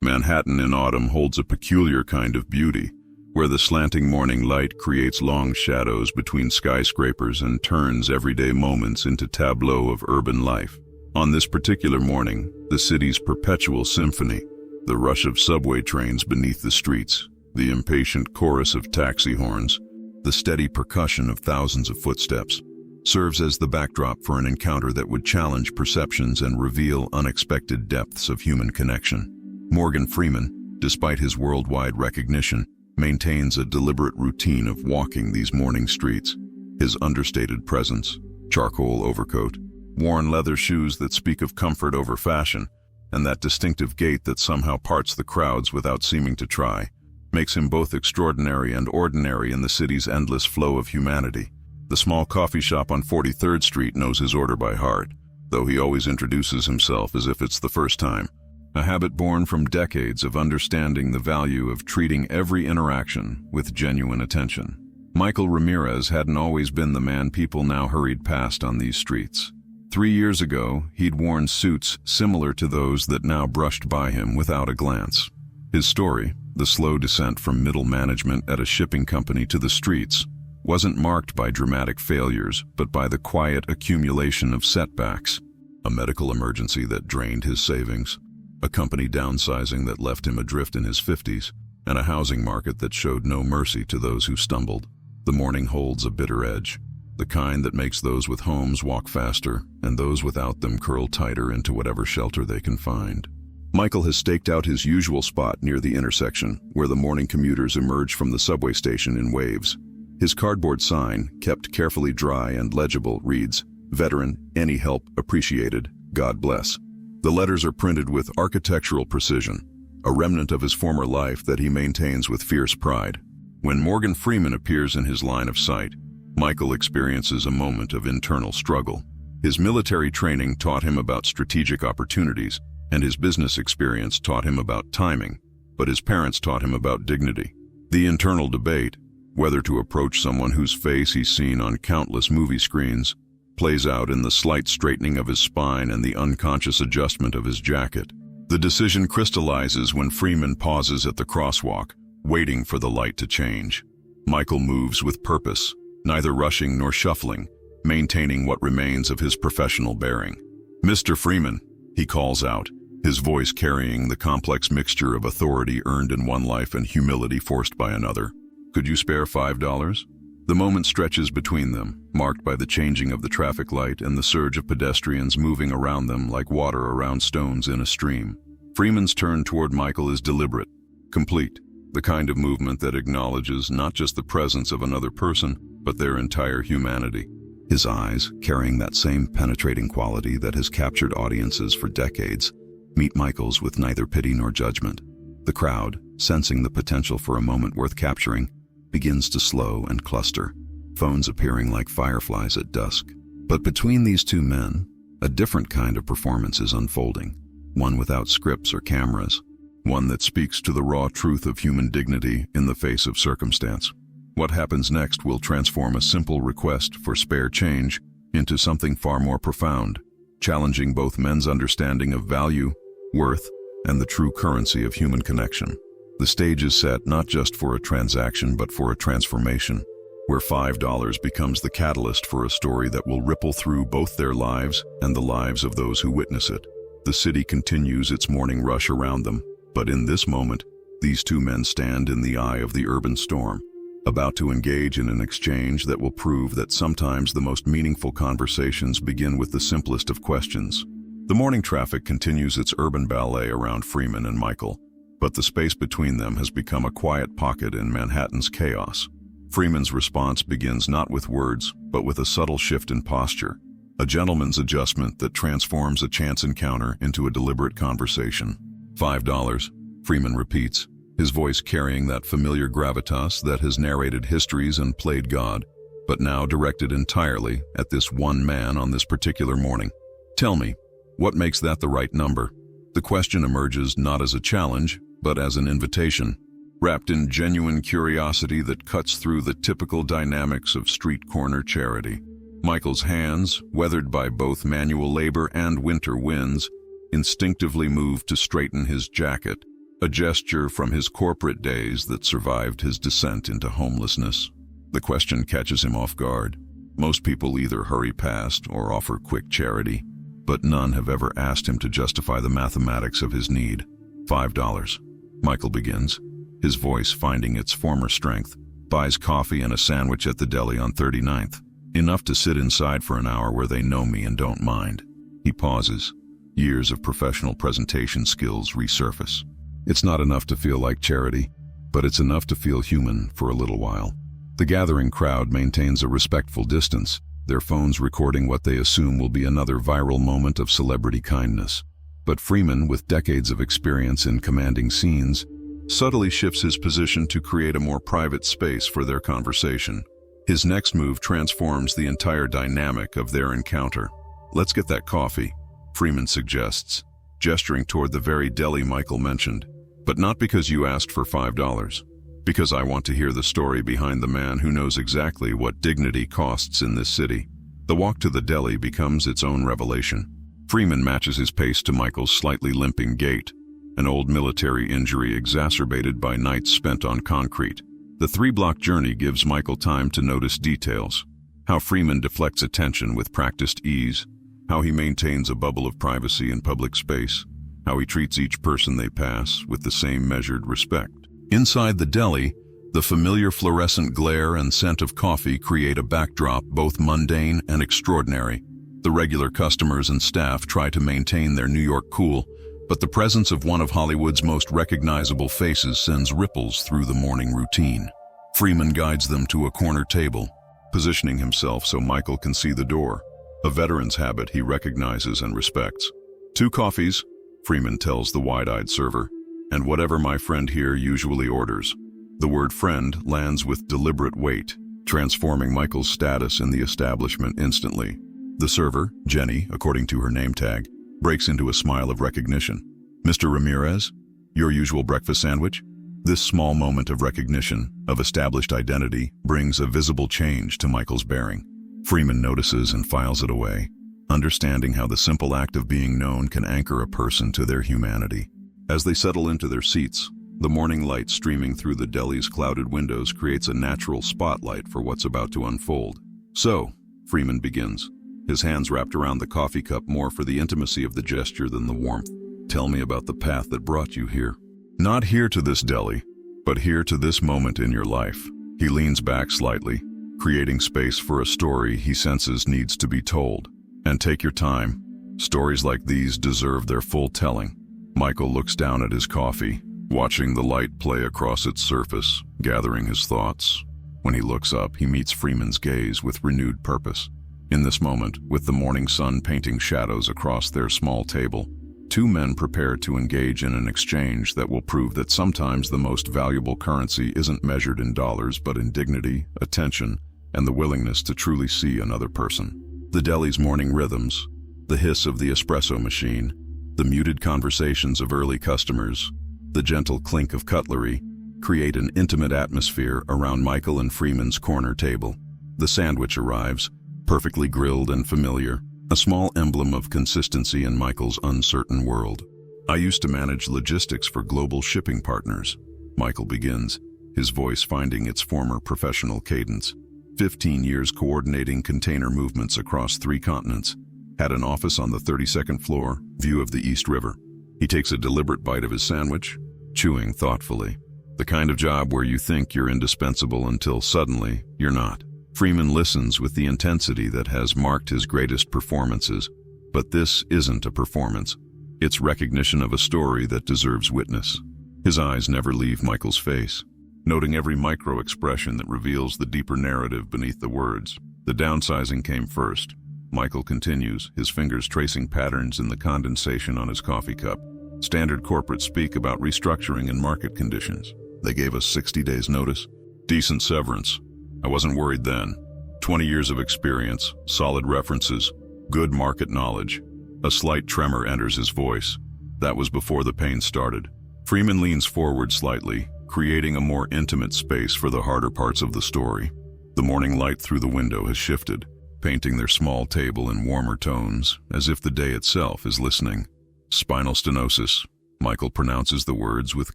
Manhattan in autumn holds a peculiar kind of beauty, where the slanting morning light creates long shadows between skyscrapers and turns everyday moments into tableaux of urban life. On this particular morning, the city's perpetual symphony, the rush of subway trains beneath the streets, the impatient chorus of taxi horns, the steady percussion of thousands of footsteps, serves as the backdrop for an encounter that would challenge perceptions and reveal unexpected depths of human connection. Morgan Freeman, despite his worldwide recognition, maintains a deliberate routine of walking these morning streets. His understated presence, charcoal overcoat, worn leather shoes that speak of comfort over fashion, and that distinctive gait that somehow parts the crowds without seeming to try, makes him both extraordinary and ordinary in the city's endless flow of humanity. The small coffee shop on 43rd Street knows his order by heart, though he always introduces himself as if it's the first time. A habit born from decades of understanding the value of treating every interaction with genuine attention. Michael Ramirez hadn't always been the man people now hurried past on these streets. 3 years ago, he'd worn suits similar to those that now brushed by him without a glance. His story, the slow descent from middle management at a shipping company to the streets, wasn't marked by dramatic failures, but by the quiet accumulation of setbacks. A medical emergency that drained his savings, a company downsizing that left him adrift in his 50s, and a housing market that showed no mercy to those who stumbled. The morning holds a bitter edge, the kind that makes those with homes walk faster and those without them curl tighter into whatever shelter they can find. Michael has staked out his usual spot near the intersection, where the morning commuters emerge from the subway station in waves. His cardboard sign, kept carefully dry and legible, reads, "Veteran, any help appreciated, God bless." The letters are printed with architectural precision, a remnant of his former life that he maintains with fierce pride. When Morgan Freeman appears in his line of sight, Michael experiences a moment of internal struggle. His military training taught him about strategic opportunities, and his business experience taught him about timing, but his parents taught him about dignity. The internal debate, whether to approach someone whose face he's seen on countless movie screens, plays out in the slight straightening of his spine and the unconscious adjustment of his jacket. The decision crystallizes when Freeman pauses at the crosswalk, waiting for the light to change. Michael moves with purpose, neither rushing nor shuffling, maintaining what remains of his professional bearing. "Mr. Freeman," he calls out, his voice carrying the complex mixture of authority earned in one life and humility forced by another. "Could you spare $5? The moment stretches between them, marked by the changing of the traffic light and the surge of pedestrians moving around them like water around stones in a stream. Freeman's turn toward Michael is deliberate, complete, the kind of movement that acknowledges not just the presence of another person, but their entire humanity. His eyes, carrying that same penetrating quality that has captured audiences for decades, meet Michael's with neither pity nor judgment. The crowd, sensing the potential for a moment worth capturing, begins to slow and cluster, phones appearing like fireflies at dusk. But between these two men, a different kind of performance is unfolding, one without scripts or cameras, one that speaks to the raw truth of human dignity in the face of circumstance. What happens next will transform a simple request for spare change into something far more profound, challenging both men's understanding of value, worth, and the true currency of human connection. The stage is set not just for a transaction but for a transformation, where $5 becomes the catalyst for a story that will ripple through both their lives and the lives of those who witness it. The city continues its morning rush around them, but in this moment, these two men stand in the eye of the urban storm, about to engage in an exchange that will prove that sometimes the most meaningful conversations begin with the simplest of questions. The morning traffic continues its urban ballet around Freeman and Michael, but the space between them has become a quiet pocket in Manhattan's chaos. Freeman's response begins not with words, but with a subtle shift in posture, a gentleman's adjustment that transforms a chance encounter into a deliberate conversation. $5, Freeman repeats, his voice carrying that familiar gravitas that has narrated histories and played God, but now directed entirely at this one man on this particular morning. "Tell me, what makes that the right number?" The question emerges not as a challenge, but as an invitation, wrapped in genuine curiosity that cuts through the typical dynamics of street corner charity. Michael's hands, weathered by both manual labor and winter winds, instinctively move to straighten his jacket, a gesture from his corporate days that survived his descent into homelessness. The question catches him off guard. Most people either hurry past or offer quick charity, but none have ever asked him to justify the mathematics of his need. $5. Michael begins, his voice finding its former strength, buys coffee and a sandwich at the deli on 39th. Enough to sit inside for an hour where they know me and don't mind. He pauses. Years of professional presentation skills resurface. It's not enough to feel like charity, but it's enough to feel human for a little while. The gathering crowd maintains a respectful distance, their phones recording what they assume will be another viral moment of celebrity kindness. But Freeman, with decades of experience in commanding scenes, subtly shifts his position to create a more private space for their conversation. His next move transforms the entire dynamic of their encounter. "Let's get that coffee," Freeman suggests, gesturing toward the very deli Michael mentioned. "But not because you asked for $5. Because I want to hear the story behind the man who knows exactly what dignity costs in this city." The walk to the deli becomes its own revelation. Freeman matches his pace to Michael's slightly limping gait, an old military injury exacerbated by nights spent on concrete. The 3-block journey gives Michael time to notice details. How Freeman deflects attention with practiced ease, how he maintains a bubble of privacy in public space, how he treats each person they pass with the same measured respect. Inside the deli, the familiar fluorescent glare and scent of coffee create a backdrop both mundane and extraordinary. The regular customers and staff try to maintain their New York cool, but the presence of one of Hollywood's most recognizable faces sends ripples through the morning routine. Freeman guides them to a corner table, positioning himself so Michael can see the door, a veteran's habit he recognizes and respects. "2 coffees, Freeman tells the wide-eyed server, "and whatever my friend here usually orders." The word friend lands with deliberate weight, transforming Michael's status in the establishment instantly. The server, Jenny, according to her name tag, breaks into a smile of recognition. "Mr. Ramirez, your usual breakfast sandwich?" This small moment of recognition, of established identity, brings a visible change to Michael's bearing. Freeman notices and files it away, understanding how the simple act of being known can anchor a person to their humanity. As they settle into their seats, the morning light streaming through the deli's clouded windows creates a natural spotlight for what's about to unfold. "So," Freeman begins, his hands wrapped around the coffee cup more for the intimacy of the gesture than the warmth. "Tell me about the path that brought you here. Not here to this deli, but here to this moment in your life." He leans back slightly, creating space for a story he senses needs to be told. "And take your time. Stories like these deserve their full telling." Michael looks down at his coffee, watching the light play across its surface, gathering his thoughts. When he looks up, he meets Freeman's gaze with renewed purpose. In this moment, with the morning sun painting shadows across their small table, 2 men prepare to engage in an exchange that will prove that sometimes the most valuable currency isn't measured in dollars but in dignity, attention, and the willingness to truly see another person. The deli's morning rhythms, the hiss of the espresso machine, the muted conversations of early customers, the gentle clink of cutlery, create an intimate atmosphere around Michael and Freeman's corner table. The sandwich arrives, perfectly grilled and familiar, a small emblem of consistency in Michael's uncertain world. "I used to manage logistics for global shipping partners," Michael begins, his voice finding its former professional cadence. 15 years coordinating container movements across 3 continents. Had an office on the 32nd floor, view of the East River. He takes a deliberate bite of his sandwich, chewing thoughtfully. The kind of job where you think you're indispensable until suddenly you're not. Freeman listens with the intensity that has marked his greatest performances. But this isn't a performance. It's recognition of a story that deserves witness. His eyes never leave Michael's face, noting every micro-expression that reveals the deeper narrative beneath the words. "The downsizing came first," Michael continues, his fingers tracing patterns in the condensation on his coffee cup. "Standard corporate speak about restructuring and market conditions. They gave us 60 days notice. Decent severance. I wasn't worried then. 20 years of experience, solid references, good market knowledge." A slight tremor enters his voice. That was before the pain started. Freeman leans forward slightly, creating a more intimate space for the harder parts of the story. The morning light through the window has shifted, painting their small table in warmer tones, as if the day itself is listening. "Spinal stenosis," Michael pronounces the words with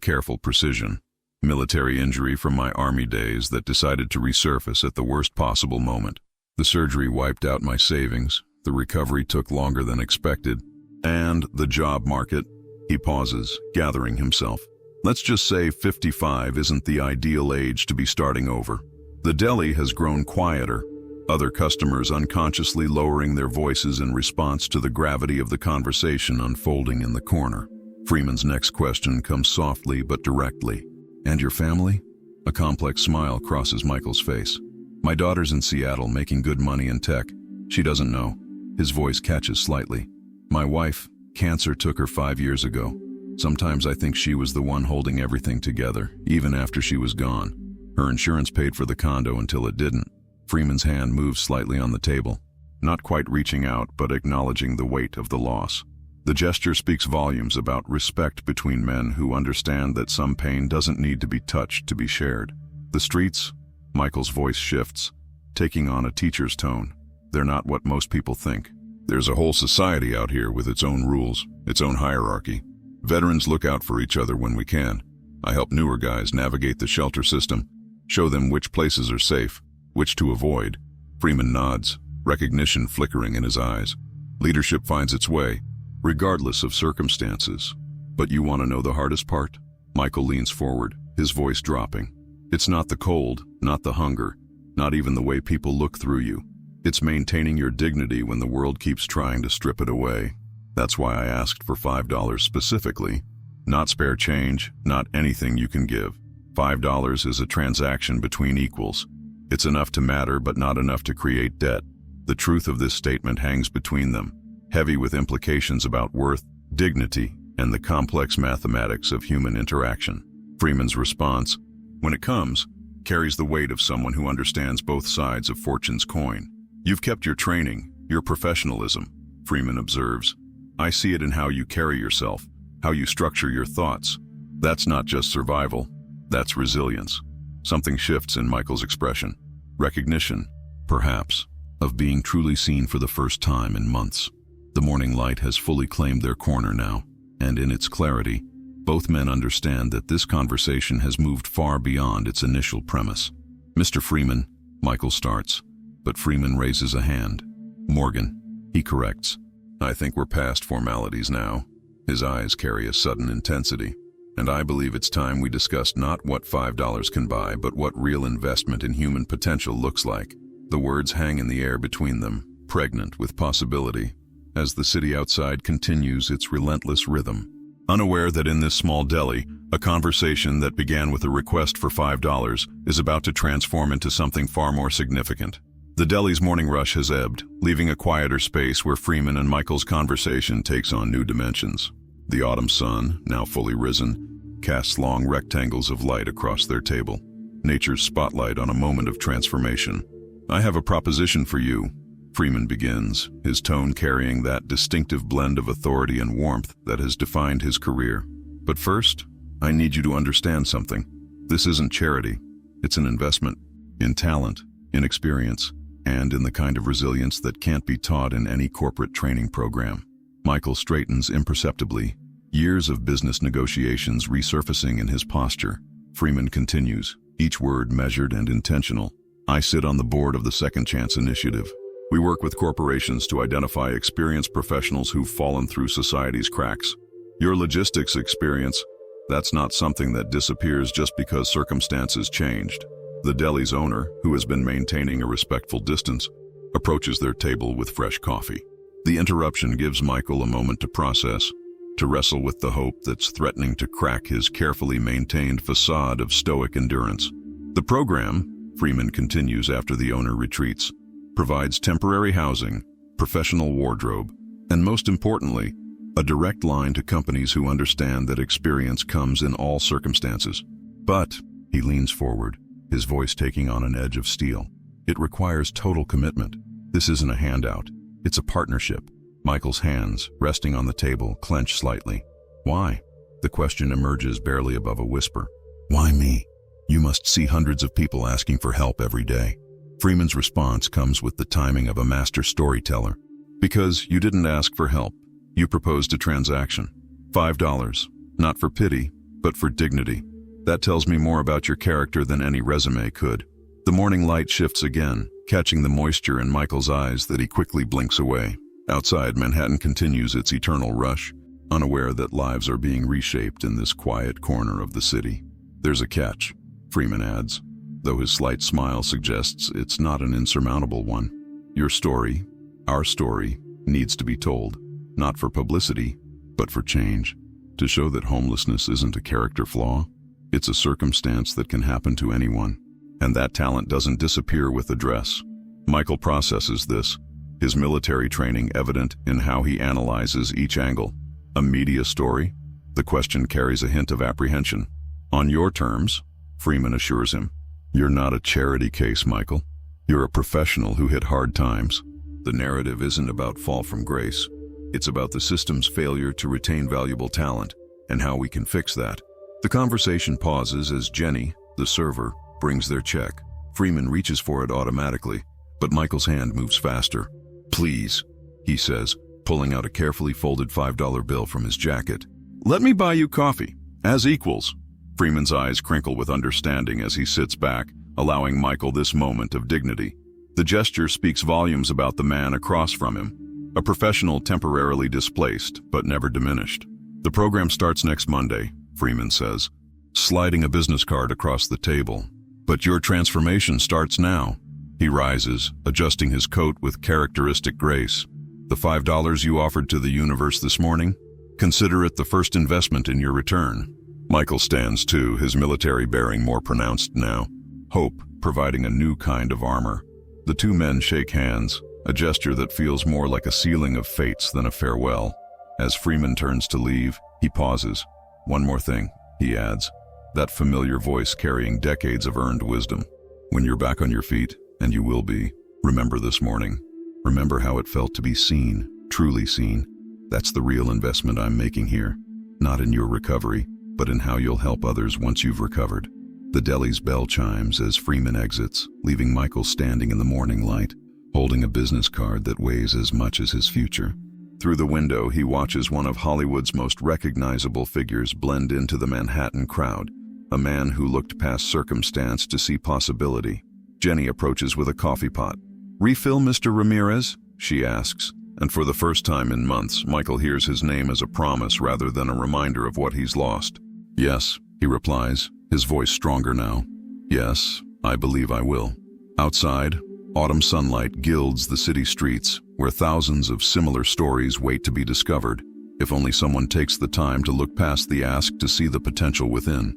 careful precision. Military injury from my army days that decided to resurface at the worst possible moment. The surgery wiped out my savings, the recovery took longer than expected, and the job market. He pauses, gathering himself. Let's just say 55 isn't the ideal age to be starting over. The deli has grown quieter, other customers unconsciously lowering their voices in response to the gravity of the conversation unfolding in the corner. Freeman's next question comes softly but directly. And your family? A complex smile crosses Michael's face. My daughter's in Seattle making good money in tech. She doesn't know. His voice catches slightly. My wife, cancer took her 5 years ago. Sometimes I think she was the one holding everything together, even after she was gone. Her insurance paid for the condo until it didn't. Freeman's hand moves slightly on the table, not quite reaching out but acknowledging the weight of the loss. The gesture speaks volumes about respect between men who understand that some pain doesn't need to be touched to be shared. The streets, Michael's voice shifts, taking on a teacher's tone. They're not what most people think. There's a whole society out here with its own rules, its own hierarchy. Veterans look out for each other when we can. I help newer guys navigate the shelter system, show them which places are safe, which to avoid. Freeman nods, recognition flickering in his eyes. Leadership finds its way, regardless of circumstances. But you want to know the hardest part? Michael leans forward, his voice dropping. It's not the cold, not the hunger, not even the way people look through you. It's maintaining your dignity when the world keeps trying to strip it away. That's why I asked for $5 specifically. Not spare change, not anything you can give. $5 is a transaction between equals. It's enough to matter, but not enough to create debt. The truth of this statement hangs between them, heavy with implications about worth, dignity, and the complex mathematics of human interaction. Freeman's response, when it comes, carries the weight of someone who understands both sides of fortune's coin. You've kept your training, your professionalism, Freeman observes. I see it in how you carry yourself, how you structure your thoughts. That's not just survival, that's resilience. Something shifts in Michael's expression. Recognition, perhaps, of being truly seen for the first time in months. The morning light has fully claimed their corner now, and in its clarity, both men understand that this conversation has moved far beyond its initial premise. Mr. Freeman, Michael starts, but Freeman raises a hand. Morgan, he corrects. I think we're past formalities now. His eyes carry a sudden intensity. And I believe it's time we discussed not what $5 can buy, but what real investment in human potential looks like. The words hang in the air between them, pregnant with possibility, as the city outside continues its relentless rhythm. Unaware that in this small deli, a conversation that began with a request for $5 is about to transform into something far more significant. The deli's morning rush has ebbed, leaving a quieter space where Freeman and Michael's conversation takes on new dimensions. The autumn sun, now fully risen, casts long rectangles of light across their table, nature's spotlight on a moment of transformation. I have a proposition for you, Freeman begins, his tone carrying that distinctive blend of authority and warmth that has defined his career. But first, I need you to understand something. This isn't charity. It's an investment in talent, in experience, and in the kind of resilience that can't be taught in any corporate training program. Michael straightens imperceptibly, years of business negotiations resurfacing in his posture. Freeman continues, each word measured and intentional. I sit on the board of the Second Chance Initiative. We work with corporations to identify experienced professionals who've fallen through society's cracks. Your logistics experience, that's not something that disappears just because circumstances changed. The deli's owner, who has been maintaining a respectful distance, approaches their table with fresh coffee. The interruption gives Michael a moment to process, to wrestle with the hope that's threatening to crack his carefully maintained facade of stoic endurance. The program, Freeman continues after the owner retreats, provides temporary housing, professional wardrobe, and most importantly, a direct line to companies who understand that experience comes in all circumstances. But, he leans forward, his voice taking on an edge of steel, it requires total commitment. This isn't a handout. It's a partnership. Michael's hands, resting on the table, clench slightly. Why? The question emerges barely above a whisper. Why me? You must see hundreds of people asking for help every day. Freeman's response comes with the timing of a master storyteller. Because you didn't ask for help. You proposed a transaction. $5. Not for pity, but for dignity. That tells me more about your character than any resume could. The morning light shifts again, catching the moisture in Michael's eyes that he quickly blinks away. Outside, Manhattan continues its eternal rush, unaware that lives are being reshaped in this quiet corner of the city. There's a catch, Freeman adds, though his slight smile suggests it's not an insurmountable one. Your story, our story, needs to be told, not for publicity, but for change. To show that homelessness isn't a character flaw, it's a circumstance that can happen to anyone, and that talent doesn't disappear with the dress. Michael processes this, his military training evident in how he analyzes each angle. A media story? The question carries a hint of apprehension. On your terms, Freeman assures him. You're not a charity case, Michael. You're a professional who hit hard times. The narrative isn't about fall from grace. It's about the system's failure to retain valuable talent and how we can fix that. The conversation pauses as Jenny, the server, brings their check. Freeman reaches for it automatically, but Michael's hand moves faster. Please, he says, pulling out a carefully folded $5 bill from his jacket. Let me buy you coffee, as equals. Freeman's eyes crinkle with understanding as he sits back, allowing Michael this moment of dignity. The gesture speaks volumes about the man across from him, a professional temporarily displaced but never diminished. The program starts next Monday, Freeman says, sliding a business card across the table. But your transformation starts now. He rises, adjusting his coat with characteristic grace. The $5 you offered to the universe this morning? Consider it the first investment in your return. Michael stands too, his military bearing more pronounced now, hope providing a new kind of armor. The two men shake hands, a gesture that feels more like a sealing of fates than a farewell. As Freeman turns to leave, he pauses. One more thing, he adds, that familiar voice carrying decades of earned wisdom. When you're back on your feet, and you will be, remember this morning. Remember how it felt to be seen, truly seen. That's the real investment I'm making here. Not in your recovery, but in how you'll help others once you've recovered. The deli's bell chimes as Freeman exits, leaving Michael standing in the morning light, holding a business card that weighs as much as his future. Through the window, he watches one of Hollywood's most recognizable figures blend into the Manhattan crowd, a man who looked past circumstance to see possibility. Jenny approaches with a coffee pot. "Refill, Mr. Ramirez?" she asks, and for the first time in months, Michael hears his name as a promise rather than a reminder of what he's lost. "Yes," he replies, his voice stronger now. "Yes, I believe I will." Outside, autumn sunlight gilds the city streets, where thousands of similar stories wait to be discovered, if only someone takes the time to look past the ask to see the potential within.